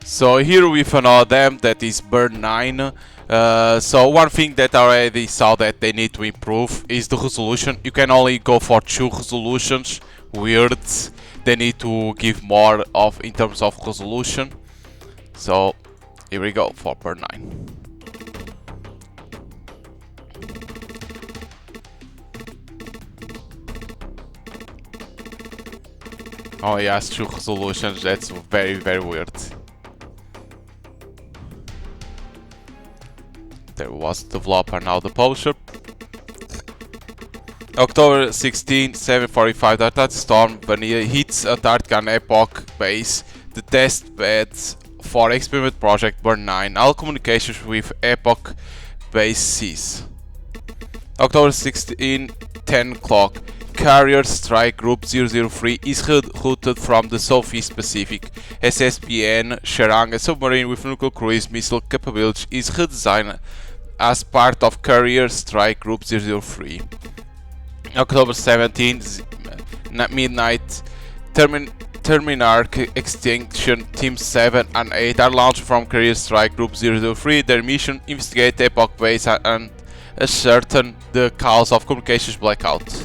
So here we found out them that is Burn-9. So one thing that I already saw that they need to improve is the resolution. You can only go for 2 resolutions. Weird. They need to give more of in terms of resolution. So here we go for Burn-9. Oh yes, 2 resolutions. That's very weird. There was the developer, now the publisher. October 16, 7:45. The Antarctic storm Vanilla hits Antarctica and Epoch base, the test beds for experiment project Burn-9. All communications with Epoch base cease. October 16, 10 o'clock. Carrier Strike Group 003 is routed from the Southeast Pacific. SSBN Sharang, a submarine with nuclear cruise missile capabilities, is redesigned as part of Carrier Strike Group 003. October 17, midnight, Terminarch Extinction Team 7 and 8 are launched from Carrier Strike Group 003. Their mission: investigate Epoch base and ascertain the cause of communications blackout.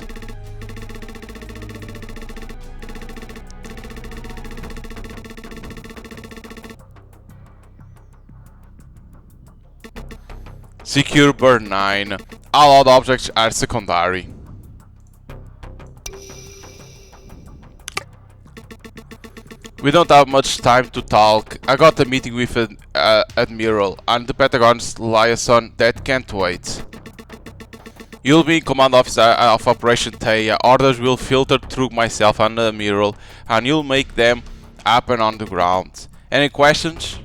Secure Burn-9. All other objects are secondary. We don't have much time to talk. I got a meeting with an admiral and the Pentagon's liaison that can't wait. You'll be in command officer of Operation Taya. Orders will filter through myself and the admiral, and you'll make them happen on the ground. Any questions?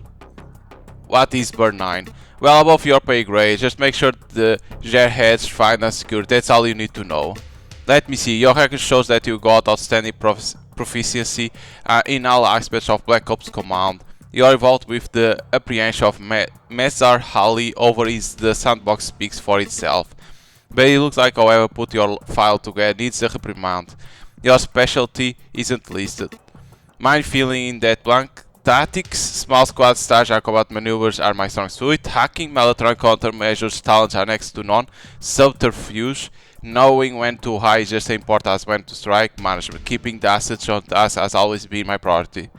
What is Burn-9? Well, above your pay grade, just make sure the gearheads fine and secure. That's all you need to know. Let me see. Your record shows that you got outstanding proficiency in all aspects of Black Ops Command. You are involved with the apprehension of Mezar Hali over the sandbox speaks for itself. But it looks like whoever put your file together needs a reprimand. Your specialty isn't listed. My feeling in that blank tactics, small squad stars and combat maneuvers are my strong suit. Hacking, electronic countermeasures, talents are next to none. Subterfuge, knowing when to hide is just as important as when to strike. Management, keeping the assets on us has always been my priority.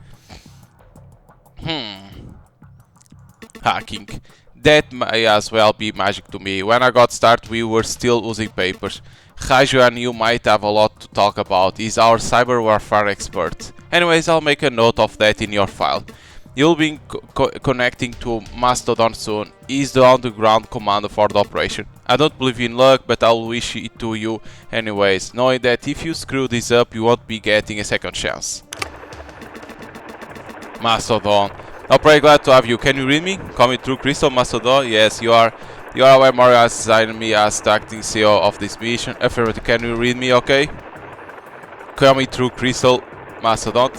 Hacking. That may as well be magic to me. When I got started we were still using papers. Raiju and you might have a lot to talk about. He's our cyber warfare expert. Anyways, I'll make a note of that in your file. You'll be connecting to Mastodon soon. He's the on-the-ground commander for the operation. I don't believe in luck, but I'll wish it to you anyways, knowing that if you screw this up you won't be getting a second chance. Mastodon. I'm very glad to have you. Can you read me? Coming through Crystal Mastodon? Yes, you are. You are aware Mario has assigned me as the acting CEO of this mission. Affirmative. Can you read me, okay? Coming through Crystal Mastodon.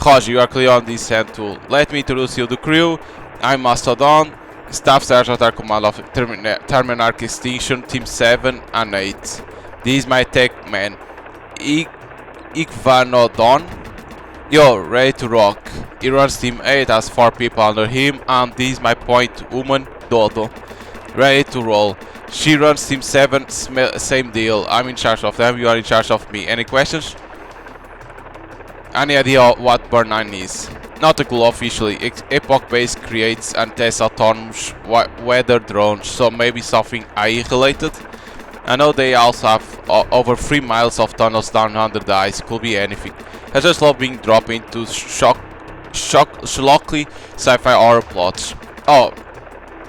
Roger, you are clear on this hand tool. Let me introduce you to the crew. I'm Mastodon, Staff Sergeant at Command of Terminarch Extinction Team 7 and 8. This is my tech man, Ikvanodon. Yo, ready to rock. He runs Team 8, has 4 people under him, and this is my point woman, Dodo. Ready to roll. She runs Team 7, same deal. I'm in charge of them, you are in charge of me. Any questions? Any idea what Burn-9 is? Not a clue officially. Epoch Base creates and tests autonomous weather drones, so maybe something AI related? I know they also have over 3 miles of tunnels down under the ice, could be anything. I just love being dropped into schlocky sci-fi horror plots. Oh,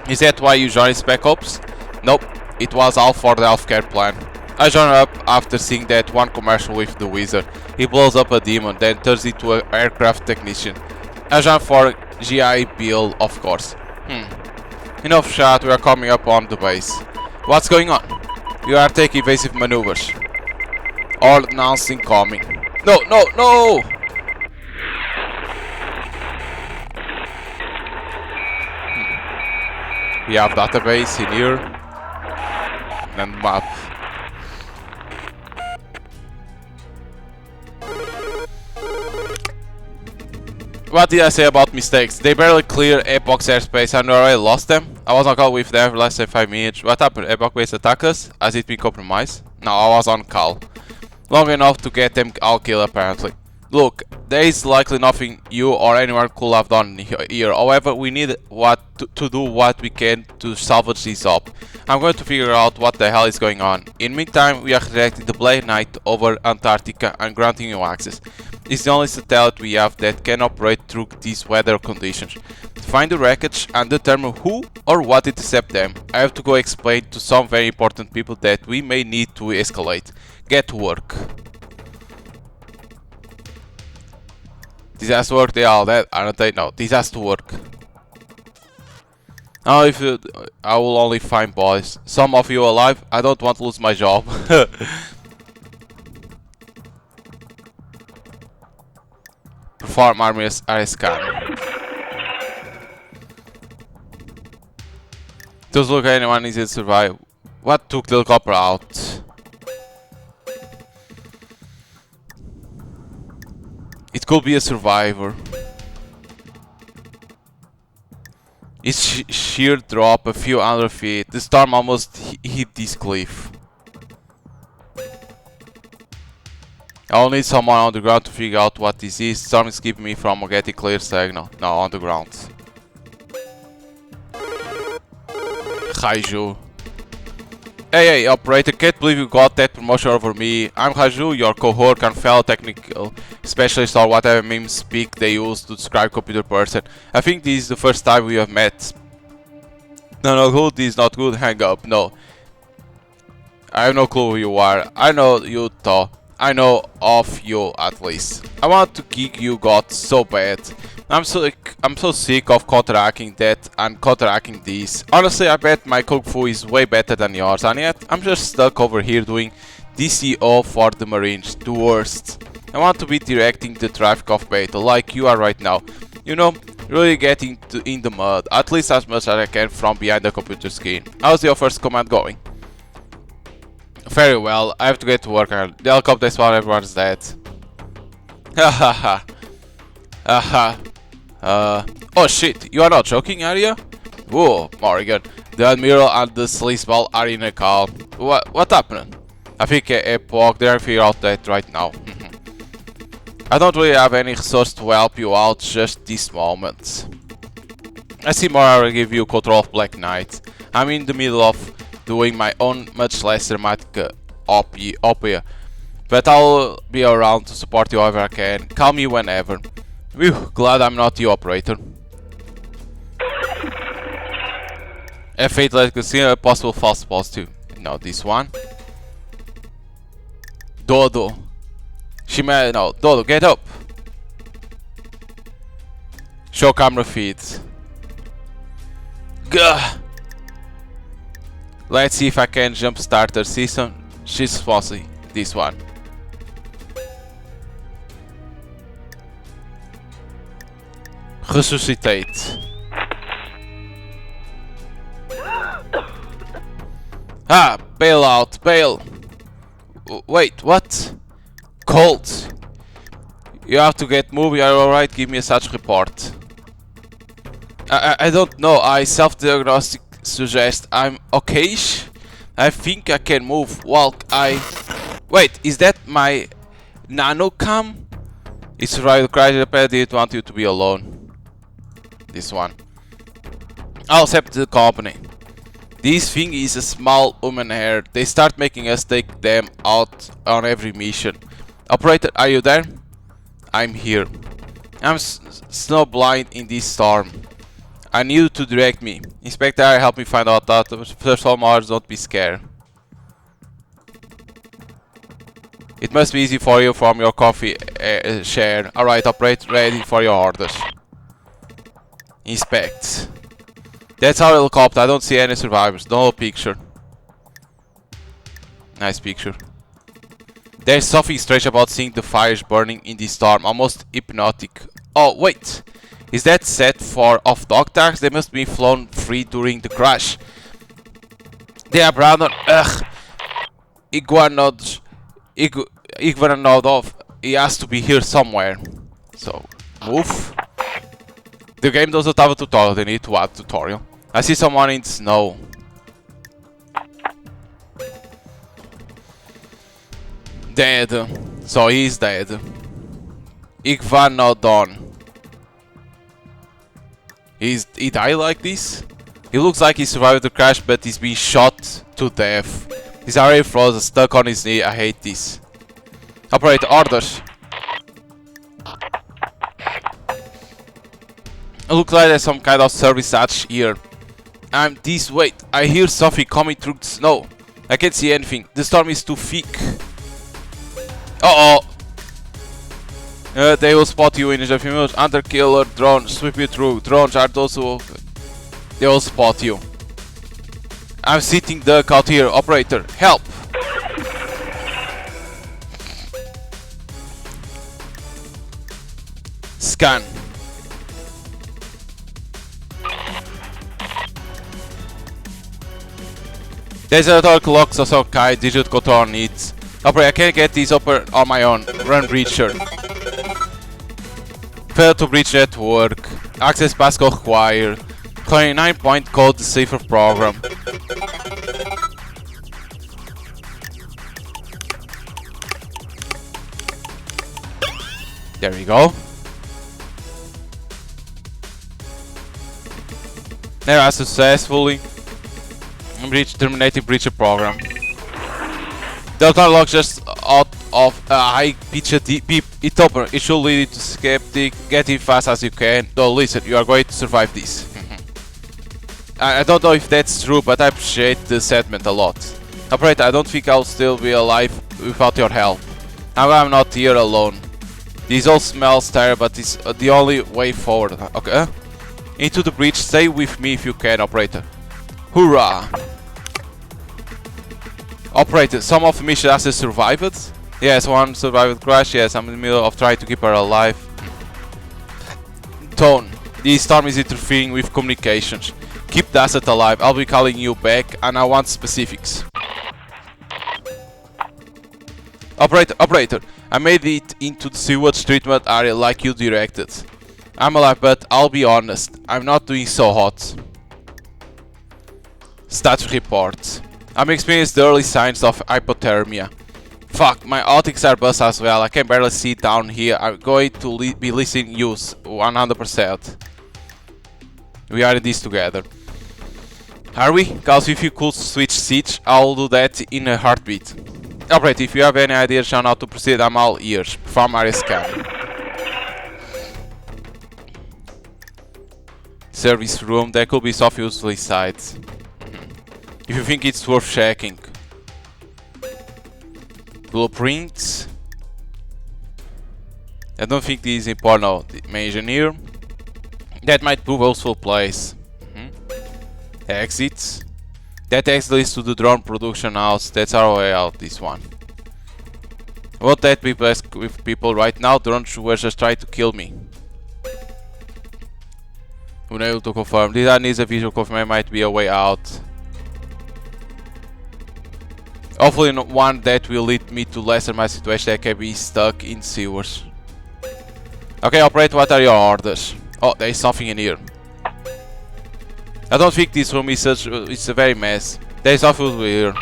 is that why you joined Spec Ops? Nope, it was all for the healthcare plan. I joined up after seeing that one commercial with the wizard. He blows up a demon, then turns into an aircraft technician. I joined for GI Bill, of course. Enough shot, we are coming up on the base. What's going on? You are taking evasive maneuvers. Ordnance incoming. No, no, no! We have database in here. And map. What did I say about mistakes? They barely clear Epoch's airspace and we already lost them. I was on call with them for less than 5 minutes. What happened? Epoch base attack us? Has it been compromised? No, I was on call. Long enough to get them all killed apparently. Look, there is likely nothing you or anyone could have done here. However, we need to do what we can to salvage this up. I'm going to figure out what the hell is going on. In the meantime, we are directing the Burn-9 over Antarctica and granting you access. It's the only satellite we have that can operate through these weather conditions. To find the wreckage and determine who or what intercept them, I have to go explain to some very important people that we may need to escalate. Get to work. This has to work, they all dead, aren't they? No, this has to work. Now if I will only find boys. Some of you alive, I don't want to lose my job. Perform armies are scan. Does look anyone easy to survive. What took the helicopter out? It could be a survivor. It's sheer drop a few hundred feet. The storm almost hit this cliff. I'll need someone on the ground to figure out what this is. Storm is keeping me from getting clear signal. Now on the ground. Haiju. Hey, operator, can't believe you got that promotion over me. I'm Haiju, your cohort and fellow technical specialist or whatever meme speak they use to describe computer person. I think this is the first time we have met. No, good, this is not good, hang up, no. I have no clue who you are. I know you though. I know of you at least. I want to kick you got so bad. I'm so sick of counteracting that and counteracting this. Honestly, I bet my kung fu is way better than yours, and yet I'm just stuck over here doing DCO for the Marines, the worst. I want to be directing the traffic of battle like you are right now. You know, really getting in the mud, at least as much as I can from behind the computer screen. How's your first command going? Very well, I have to get to work and the helicopter is while everyone's dead. Hahaha. Haha. Oh shit, you are not joking, are you? Whoa, Morrigan. The Admiral and the Sleazeball are in a call. What happened? I think Epoch, they're figuring out that right now. I don't really have any resource to help you out just this moment. I see more I will give you control of Black Knight. I'm in the middle of doing my own much less dramatic op here. But I'll be around to support you however I can. Call me whenever. Whew, glad I'm not the operator. F8 let's consider a possible false positive. No, this one. Dodo. No, Dodo, get up. Show camera feed. Gah. Let's see if I can jumpstart her system. She's fuzzy. This one. Resuscitate. Ah, bail out, bail. Wait, what? Cold. You have to get moving. Are you alright? Give me a such report. I don't know. I self-diagnostic suggest I'm okayish. I think I can move. Walk. Wait, is that my nanocam? It's right. Cry. I didn't want you to be alone. This one. I'll accept the company. This thing is a small human hair. They start making us take them out on every mission. Operator, are you there? I'm here. I'm snowblind in this storm. I need you to direct me. Inspector, help me find out that. First of all, don't be scared. It must be easy for you from your coffee share. Alright, operator, ready for your orders. Inspect. That's our helicopter. I don't see any survivors. No picture. Nice picture. There's something strange about seeing the fires burning in this storm. Almost hypnotic. Oh, wait. Is that set for off-dock tags? They must be flown free during the crash. They are brown. Ugh. Iguanodov. He has to be here somewhere. So, move. The game doesn't have a tutorial, they need to add tutorial. I see someone in snow. Dead. So he's dead. Ik van not done. He died like this? He looks like he survived the crash, but he's been shot to death. He's already frozen, stuck on his knee. I hate this. Operator, orders. It looks like there's some kind of service hatch here. Wait, I hear something coming through the snow. I can't see anything. The storm is too thick. Uh-oh. They will spot you in a few minutes. Hunter killer drone, sweep you through. Drones are those who... They will spot you. I'm sitting duck out here. Operator, help! Scan. There's a dark locks of some kind. Digital control needs. Operator, I can't get these open on my own. Run breacher. Fail to breach network. Access passcode required. Clearing 9-point code decipher program. There we go. There I successfully terminated breacher program. The lock just out of a high pitched beep. It open. It should lead you to skeptic. Get in fast as you can. Though listen, you are going to survive this. I don't know if that's true, but I appreciate the sentiment a lot. Operator, I don't think I'll still be alive without your help. I'm not here alone. This all smells terrible, but it's the only way forward. Okay? Into the breach. Stay with me if you can, operator. Hoorah! Operator, some of the mission has survived. Yes, one survived crash. Yes, I'm in the middle of trying to keep her alive. Tone, the storm is interfering with communications. Keep the asset alive. I'll be calling you back, and I want specifics. Operator, I made it into the sewage treatment area like you directed. I'm alive, but I'll be honest, I'm not doing so hot. Status report. I'm experiencing the early signs of hypothermia. Fuck, my optics are bust as well. I can barely see down here. I'm going to be listening use 100%. We are in this together. Are we? Cause if you could switch seats, I'll do that in a heartbeat. Operator, if you have any ideas on how to proceed, I'm all ears. Perform area scan. Service room, there could be stuff usually sites. If you think it's worth checking. Blueprints. I don't think this is important. No, the engineer. That might prove a useful place. Exits. That exit leads to the drone production house. That's our way out, this one. Won't that be best with people right now? Drones were just trying to kill me. Unable to confirm. This needs a visual confirmation. Might be a way out. Hopefully not one that will lead me to lessen my situation. I can be stuck in sewers. Okay, operator, what are your orders? Oh, there is something in here. I don't think this room is such. It's a very mess. There is something here.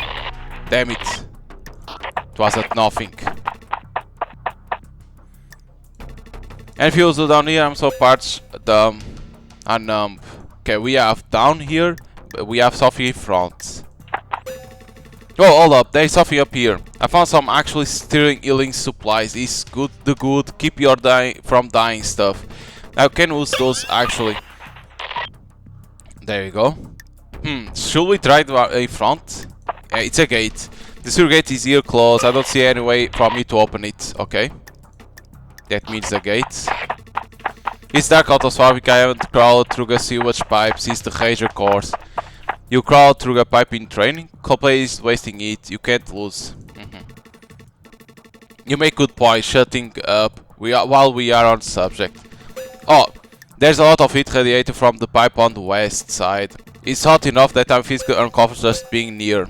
Damn it. It wasn't nothing. And if you also down here, I'm so parched, dumb, and numb. Okay, we have down here, but we have something in front. Oh, hold up, there is something up here. I found some actually steering healing supplies. It's good, the good, keep your from dying stuff. I can use those actually. There you go. Should we try the in front? Yeah, it's a gate. The sewer gate is here closed. I don't see any way for me to open it. Okay. That means the gate. It's dark out of Swabic. I haven't crawled through a sewage pipe since the Ranger course. You crawled through a pipe in training? Coldplay is wasting it. You can't lose. You make good point. Shutting up while we are on subject. Oh, there's a lot of heat radiated from the pipe on the west side. It's hot enough that I'm physically uncomfortable just being near.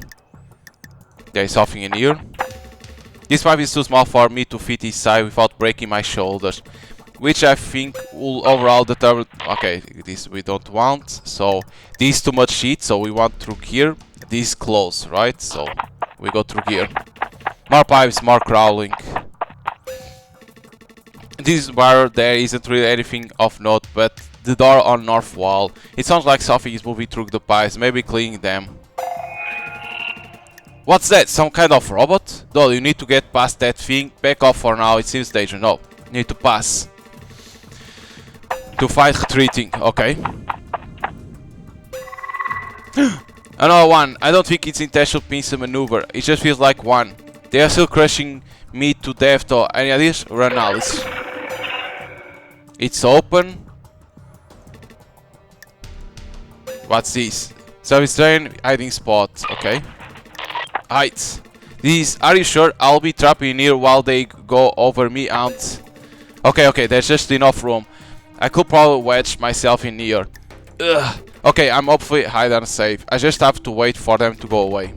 There is something in here. This pipe is too small for me to fit inside without breaking my shoulders. which I think will overall determine. Okay, this we don't want. So this is too much sheet, so we want through here. This close, right? So we go through here. More pipes, more crawling. This is where there isn't really anything of note, but the door on north wall. It sounds like something is moving through the pipes, maybe cleaning them. What's that? Some kind of robot? No, you need to get past that thing. Back off for now, it seems danger. No, you need to pass. To fight retreating, okay. Another one. I don't think it's intentional pincer maneuver. It just feels like one. They are still crushing me to death though. Any ideas? Run Alice. It's open. What's this? Service train, hiding spot. Okay. Heights. These, are you sure? I'll be trapped in here while they go over me and... Okay, there's just enough room. I could probably wedge myself in here. Ugh. Okay, I'm hopefully hide and safe. I just have to wait for them to go away.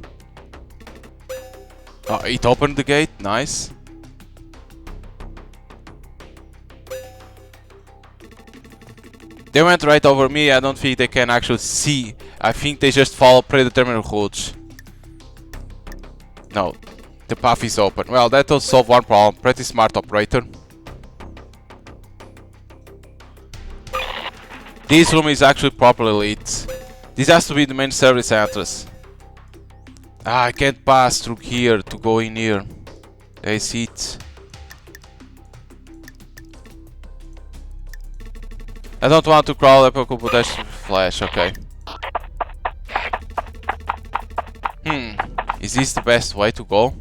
Oh, it opened the gate. Nice. They went right over me. I don't think they can actually see. I think they just follow predetermined routes. No, the path is open. Well, that will solve one problem. Pretty smart operator. This room is actually properly lit. This has to be the main service entrance. Ah, I can't pass through here to go in here. There is it. I don't want to crawl up a computational flash, okay. Is this the best way to go?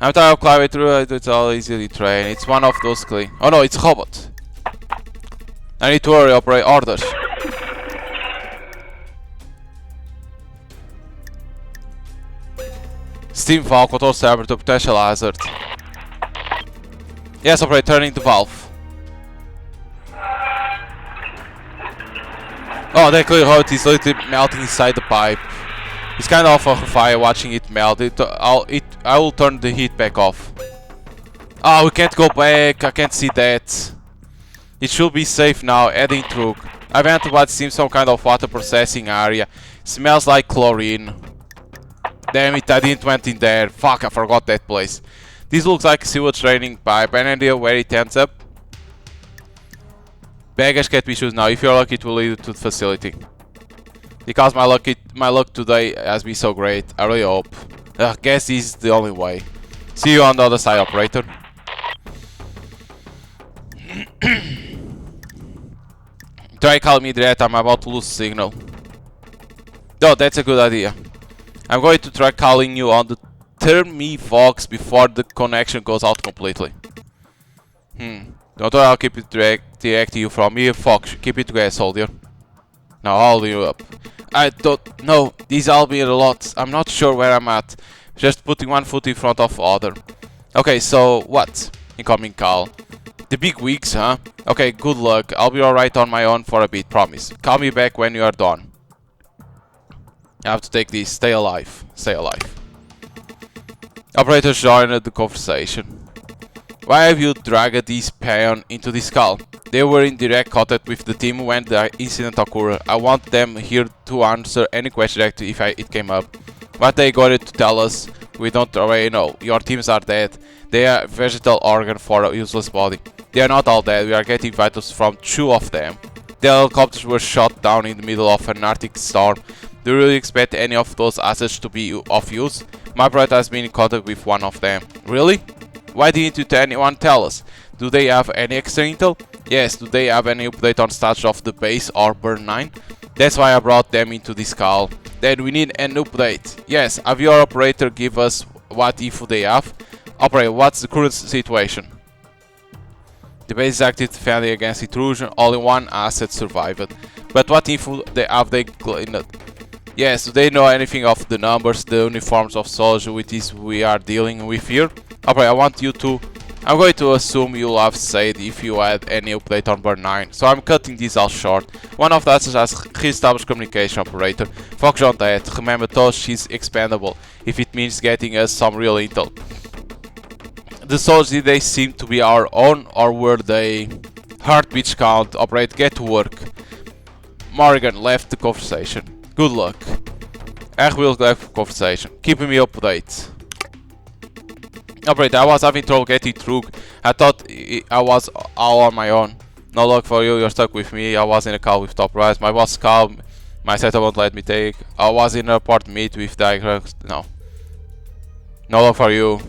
I'm tired of climbing through it, it's all easily trained. It's one of those clean. Oh no, it's a robot. I need to hurry, operate orders. Steam valve, control server to potential hazard. Yes, operate, turning the valve. Oh, that clear how it is literally melting inside the pipe. It's kind of a fire watching it melt. I will turn the heat back off. Oh, we can't go back. I can't see that. It should be safe now. Heading through. I've entered what seems some kind of water processing area. Smells like chlorine. Damn it, I didn't went in there. Fuck, I forgot that place. This looks like a sewage draining pipe. Any idea where it ends up? Baggage can't be chosen now. If you're lucky, it will lead you to the facility. Because my luck today has been so great. I really hope. I guess this is the only way. See you on the other side, operator. Try calling me direct. I'm about to lose signal. No, that's a good idea. I'm going to try calling you on the Thermi Vox before the connection goes out completely. Don't worry, I'll keep it direct to you from here. Fox, keep it together, soldier. Now I'll hold you up. I don't know. These all be a lot. I'm not sure where I'm at. Just putting one foot in front of the other. Okay, so what? Incoming call. The big weeks, huh? Okay, good luck. I'll be alright on my own for a bit, promise. Call me back when you are done. I have to take this. Stay alive. Stay alive. Operators joined the conversation. Why have you dragged this peon into this call? They were in direct contact with the team when the incident occurred. I want them here to answer any question if it came up. What they got to tell us, we don't already know. Your teams are dead. They are vegetal organ for a useless body. They are not all dead. We are getting vitals from 2 of them. The helicopters were shot down in the middle of an Arctic storm. Do you really expect any of those assets to be of use? My brother has been in contact with one of them. Really? Why didn't anyone tell us? Do they have any extra intel? Yes, do they have any update on status of the base or Burn-9? That's why I brought them into this call. Then we need an update. Yes, have your operator give us what info they have? Operator, what's the current situation? The base is active defending against intrusion, only one asset survived. But what info have they gleaned? Yes, do they know anything of the numbers, the uniforms of soldiers with this we are dealing with here? Operator, I want you to... I'm going to assume you'll have said if you had any update on Burn-9, so I'm cutting this all short. One of the assets has re-established communication, operator. Focus on that. Remember, Tosh is expendable, if it means getting us some real intel. The souls, did they seem to be our own, or were they? Heartbeats count. Operate, get to work. Morgan left the conversation. Good luck. Will left the conversation. Keeping me up to date. Operate, I was having trouble getting through. I thought I was all on my own. No luck for you, you're stuck with me. I was in a call with Top Rise. My boss called. My setup won't let me take. I was in an apartment meet with diagrams. No. No luck for you.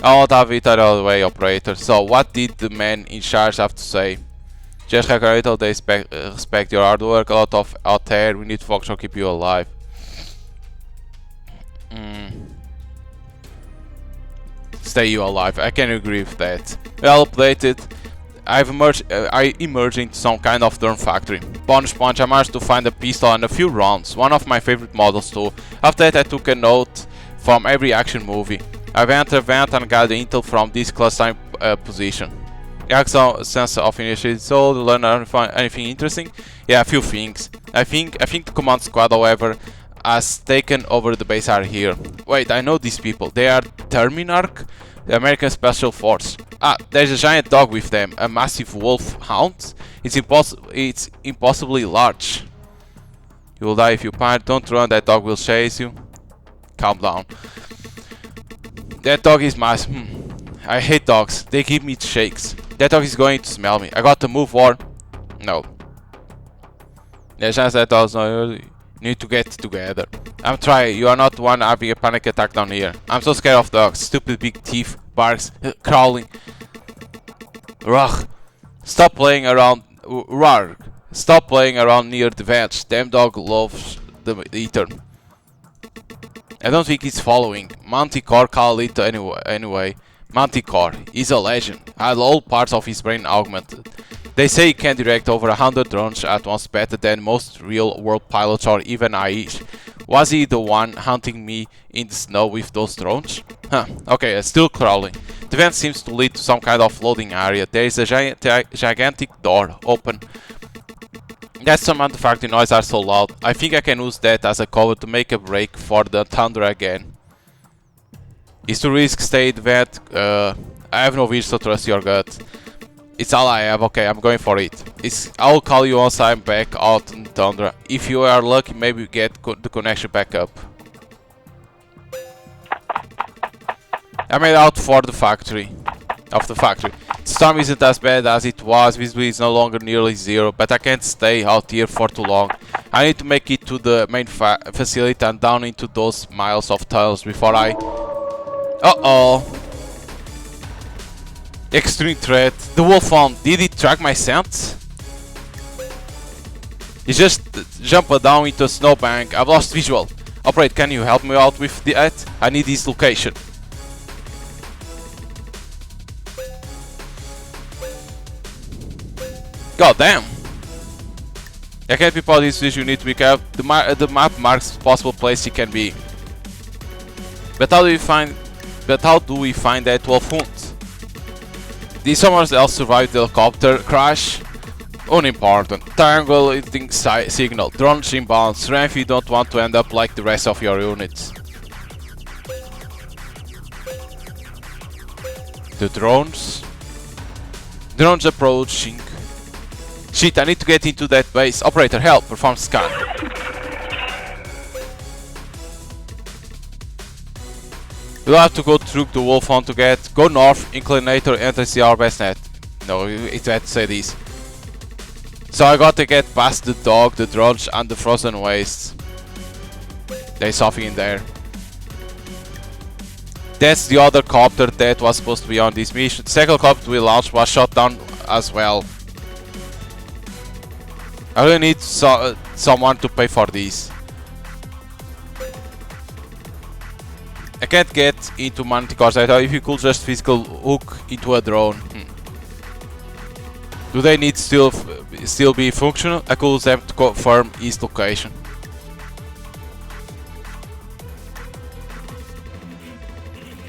I won't have it out of the way, operator. So, what did the man in charge have to say? Just calculator, they respect your hard work. A lot of out there. We need to focus on keep you alive. Stay you alive. I can agree with that. Well updated. I emerged into some kind of drone factory. Bonus punch, I managed to find a pistol and a few rounds. One of my favorite models too. After that I took a note from every action movie. I went to event and got the intel from this class time position. I have some sense of initiative, so to learn anything interesting? Yeah, a few things. I think the command squad, however, has taken over the base area here. Wait, I know these people. They are Terminarch, the American Special Force. Ah, there's a giant dog with them, a massive wolf hound. It's impossibly large. You will die if you panic. Don't run, that dog will chase you. Calm down. That dog is massive. I hate dogs, they give me shakes. That dog is going to smell me. I got to move or... No. There's a chance that dogs need to get together. I'm trying, you are not the one having a panic attack down here. I'm so scared of dogs. Stupid big teeth, barks, crawling. Rugh. Stop playing around. Rugh. Stop playing around near the veg. Damn dog loves the eater. I don't think he's following. Manticore called it anyway. Manticore is a legend. Had all parts of his brain augmented. They say he can direct over 100 drones at once, better than most real-world pilots or even Aish. Was he the one hunting me in the snow with those drones? Huh, okay, still crawling. The vent seems to lead to some kind of loading area. There is a gigantic door open. That some manufacturing noise are so loud. I think I can use that as a cover to make a break for the Tundra again. Is to risk stay the vent? I have no wish to trust your gut. It's all I have. Okay, I'm going for it. I'll call you once I'm back out in Tundra. If you are lucky, maybe we get the connection back up. I made out for the factory. The storm isn't as bad as it was. Visibility is no longer nearly zero, but I can't stay out here for too long. I need to make it to the main facility and down into those miles of tunnels before I... Uh-oh. Extreme threat. The wolf hound. Did it track my scent? He just jumped down into a snowbank. I've lost visual. Operate, can you help me out with that? I need his location. God damn. I can't be part of this vision. You need to be careful. The map marks possible place he can be. But how do we find that wolf hound? Did someone else survive the helicopter crash? Unimportant. Triangulating signal. Drones inbound. Strength, you don't want to end up like the rest of your units. The drones. Drones approaching. Shit, I need to get into that base. Operator, help. Perform scan. We'll have to go through the wolf hunt to get. Go north, inclinator, enter CR best net. No, it's had to say this. So I got to get past the dog, the drones, and the frozen wastes. There's something in there. That's the other copter that was supposed to be on this mission. The second copter we launched was shot down as well. I really need someone to pay for these. I can't get into Manticore's. I thought if you could just physical hook into a drone. Do they need still be functional? I could use them to confirm his location.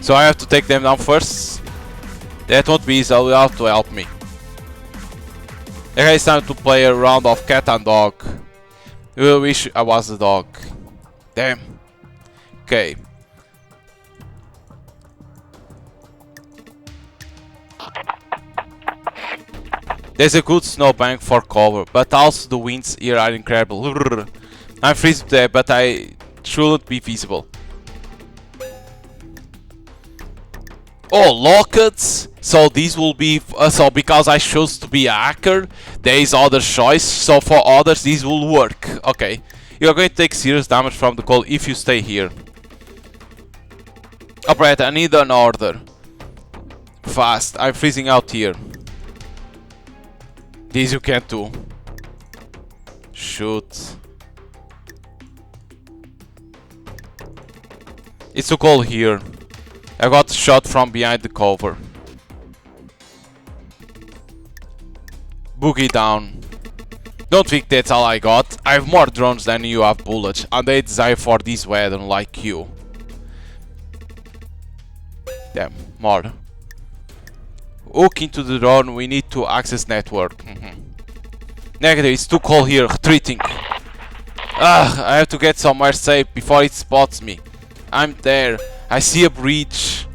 So I have to take them down first. That won't be easy. I'll have to help me. Okay, it's time to play a round of cat and dog. I will wish I was the dog. Damn. Okay. There's a good snowbank for cover, but also the winds here are incredible. I'm freezing there, but I shouldn't be visible. Oh, lockets! So these will be... so because I chose to be a hacker, there is other choice. So for others, these will work. Okay. You are going to take serious damage from the cold if you stay here. Operator, I need an order. Fast. I'm freezing out here. This you can't do. Shoot. It's too cold here. I got shot from behind the cover. Boogie down. Don't think that's all I got. I have more drones than you have bullets, and they design for this weapon like you. Damn, more. Hook into the drone, we need to access network. Negative, it's too cold here, retreating. I have to get somewhere safe before it spots me. I'm there. I see a bridge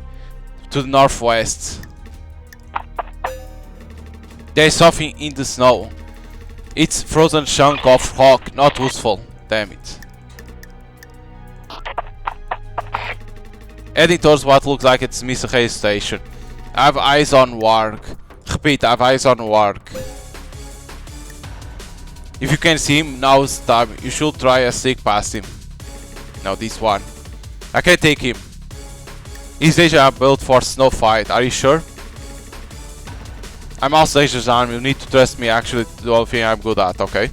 to the northwest. There's something in the snow. It's frozen chunk of rock, not useful. Damn it. Heading towards what looks like it's Mr. station. I have eyes on Warg. Repeat, I have eyes on Warg. If you can see him, now is the time. You should try a sneak past him. No, this one. I can take him. His station are built for snow fight, are you sure? I'm also Asia's arm, you need to trust me, actually the only thing I'm good at, okay?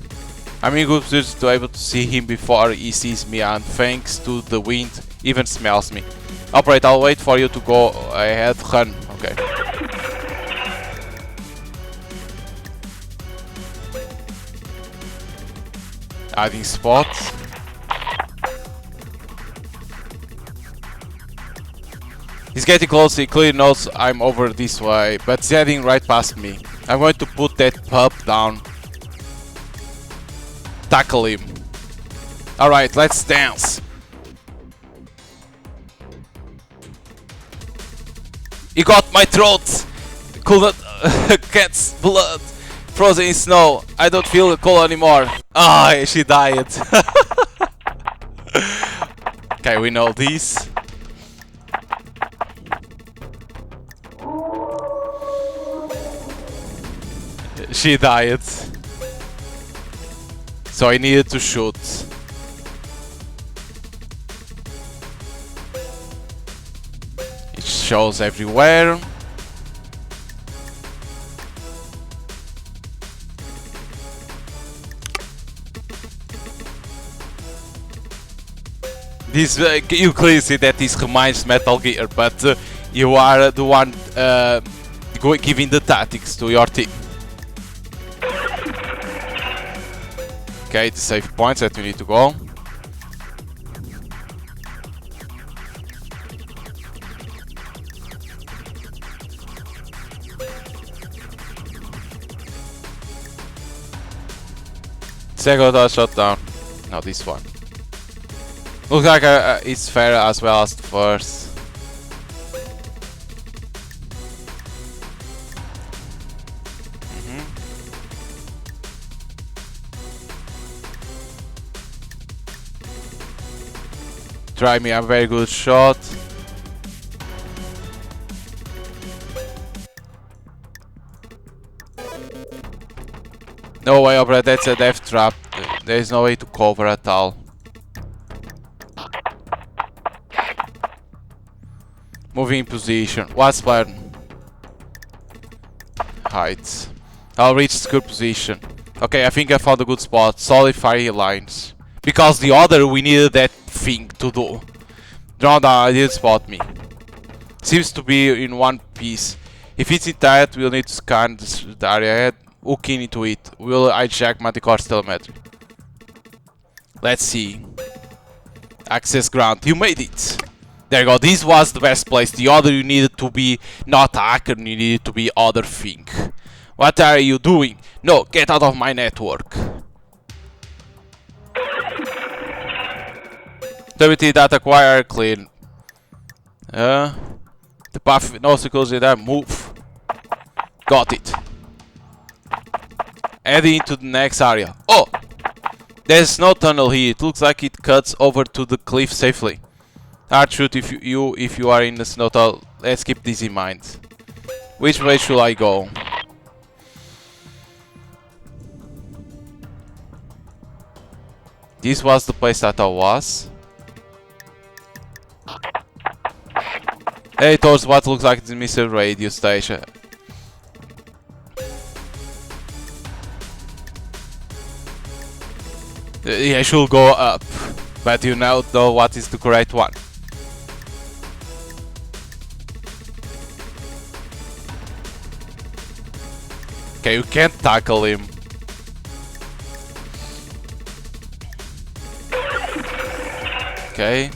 I'm in good position to be able to see him before he sees me, and thanks to the wind, even smells me. Operator, I'll wait for you to go ahead, run, okay. Adding spots. He's getting close, he clearly knows I'm over this way, but he's heading right past me. I'm going to put that pup down. Tackle him. Alright, let's dance. He got my throat! Couldn't cat's blood. Frozen in snow. I don't feel cold anymore. Ah, she died. Okay, we know this. She died. So I needed to shoot. It shows everywhere. This you clearly see that this reminds Metal Gear, but you are the one giving the tactics to your team. Okay, the safe points that we need to go. Second shot down. No, this one. Looks like it's fair as well as the first. Try me a very good shot. No way, operator, that's a death trap. There is no way to cover at all. Moving position. What's plan? Heights. I'll reach good position. Okay, I think I found a good spot. Solid fire lines. Because the other we needed that thing to do. Drone down, didn't spot me. Seems to be in one piece. If it's entire, we'll need to scan the area ahead. Hook into it. We'll hijack Manticore's telemetry. Let's see. Access ground. You made it. There you go. This was the best place. The other you needed to be not hacker. You needed to be other thing. What are you doing? No, get out of my network. WT data acquire clean. The path with no obstacles in that move. Got it. heading into the next area. Oh! There's no tunnel here. It looks like it cuts over to the cliff safely. Hard shoot if you are in the snow tunnel. Let's keep this in mind. Which way should I go? This was the place that I was. Hey, towards what looks like the missile radio station. I should go up, but you now know what is the correct one. Okay, you can't tackle him. Okay.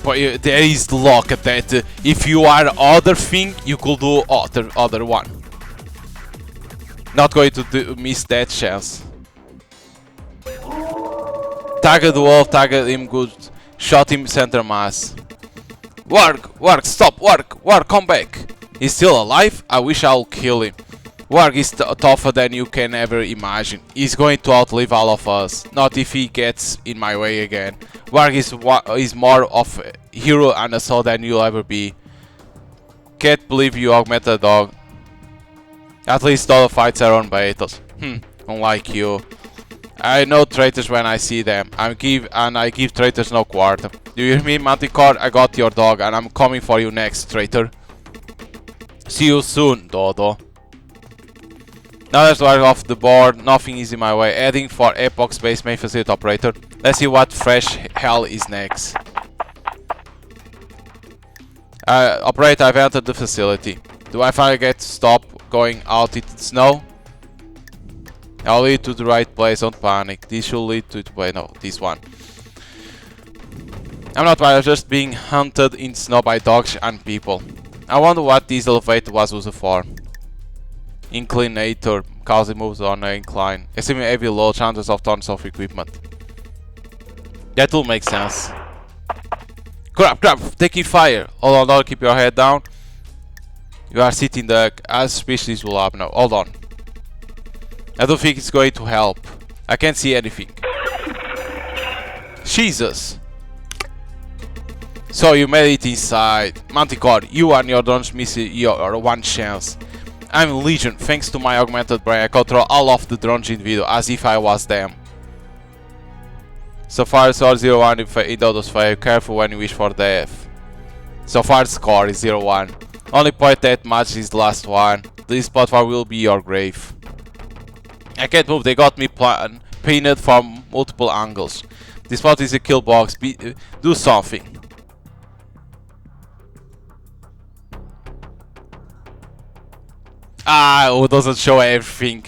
But there is the lock that if you are other thing, you could do other one. Not going to miss that chance. Tagged the wolf, tagged him good. Shot him center mass. Warg, stop, Warg, come back. He's still alive? I wish I'll kill him. Warg is tougher than you can ever imagine. He's going to outlive all of us. Not if he gets in my way again. Warg is more of a hero and a soul than you'll ever be. Can't believe you augmented dog. At least all the fights are on battles. Unlike you. I know traitors when I see them. I give traitors no quarter. Do you hear me, Manticore? I got your dog and I'm coming for you next, traitor. See you soon, Dodo. Now that's right off the board, nothing is in my way. Heading for Epoch Space Main Facility Operator. Let's see what fresh hell is next. Operator, I've entered the facility. Do I finally get to stop going out into the snow? I'll lead to the right place, don't panic. This should lead to... wait, no, this one. I'm not worried, I'm just being hunted in snow by dogs and people. I wonder what this elevator was used for. Inclinator, cause it moves on an incline. Assuming heavy load, chances of tons of equipment. That will make sense. Crap, taking fire. Hold on, keep your head down. You are sitting there, as species will happen now. Hold on. I don't think it's going to help. I can't see anything. Jesus! So you made it inside. Manticore, you and your drones miss your one chance. I'm Legion, thanks to my augmented brain I control all of the drones in video as if I was them. So far score 0-1 in Dodo's fire, careful when you wish for death. So far score is 0-1. Only point that match is the last one. This platform will be your grave. I can't move, they got me pinned from multiple angles. This spot is a kill box, do something. Ah, it doesn't show everything.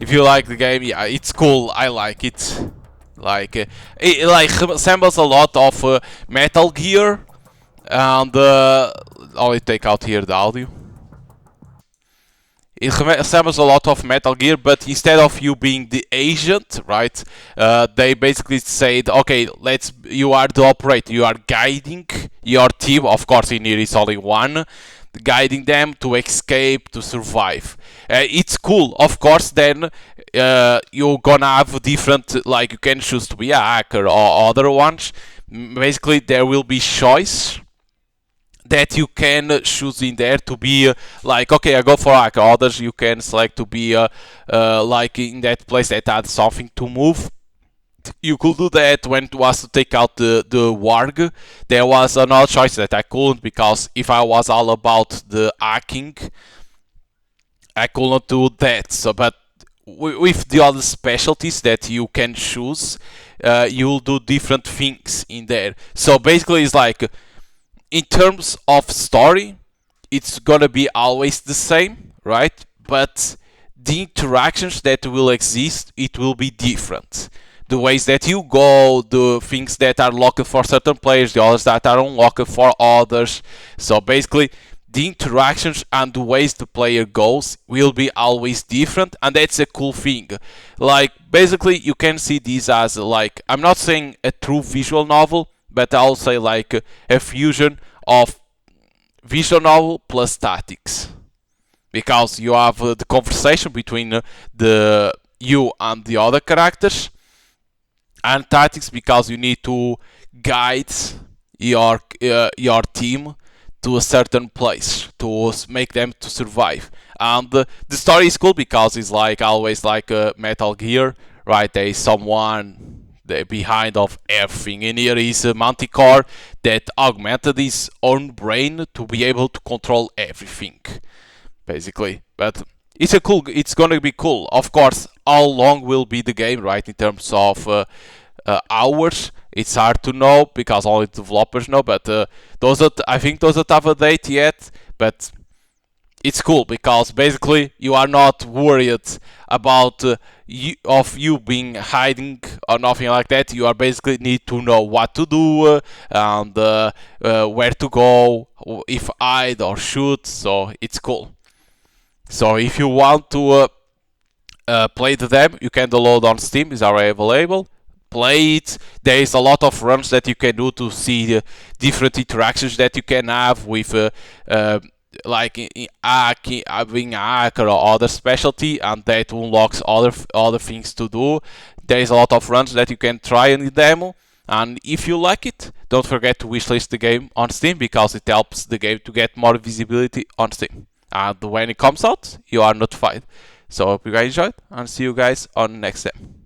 If you like the game, yeah, it's cool. I like it. Like it resembles a lot of Metal Gear, and I'll take out here the audio. It resembles a lot of Metal Gear, but instead of you being the agent, right? They basically said, okay, you are the operator. You are guiding your team. Of course, in here it's only one. Guiding them to escape, to survive. It's cool. Of course, then you're gonna have different, like you can choose to be a hacker or other ones. Basically, there will be choice that you can choose in there to be like, okay, I go for hacker. Others you can select to be like in that place that had something to move. You could do that when it was to take out the warg. There was another choice that I couldn't, because if I was all about the hacking, I could not do that. So, but with the other specialties that you can choose, you'll do different things in there. So basically it's like, in terms of story, it's gonna be always the same, right? But the interactions that will exist, it will be different. The ways that you go, the things that are locked for certain players, the others that are unlocked for others. So basically, the interactions and the ways the player goes will be always different, and that's a cool thing. Like, basically, you can see this as, like, I'm not saying a true visual novel, but I'll say like a fusion of visual novel plus tactics, because you have the conversation between the you and the other characters, and tactics because you need to guide your team to a certain place to make them to survive. And the story is cool because it's like always like Metal Gear, right? There is someone behind of everything. In here is a Manticore that augmented his own brain to be able to control everything, basically. But it's gonna be cool. Of course, how long will be the game, right? In terms of hours, it's hard to know because only developers know. But I think those that have a date yet. But it's cool because basically you are not worried about you being hiding or nothing like that. You are basically need to know what to do and where to go, if hide or shoot. So it's cool. So if you want to play the demo, you can download on Steam. It's already available. Play it. There is a lot of runs that you can do to see the different interactions that you can have with like being a hacker or other specialty, and that unlocks other things to do. There is a lot of runs that you can try in the demo, and if you like it, don't forget to wishlist the game on Steam because it helps the game to get more visibility on Steam. And when it comes out, you are notified. So hope you guys enjoyed, and see you guys on next time.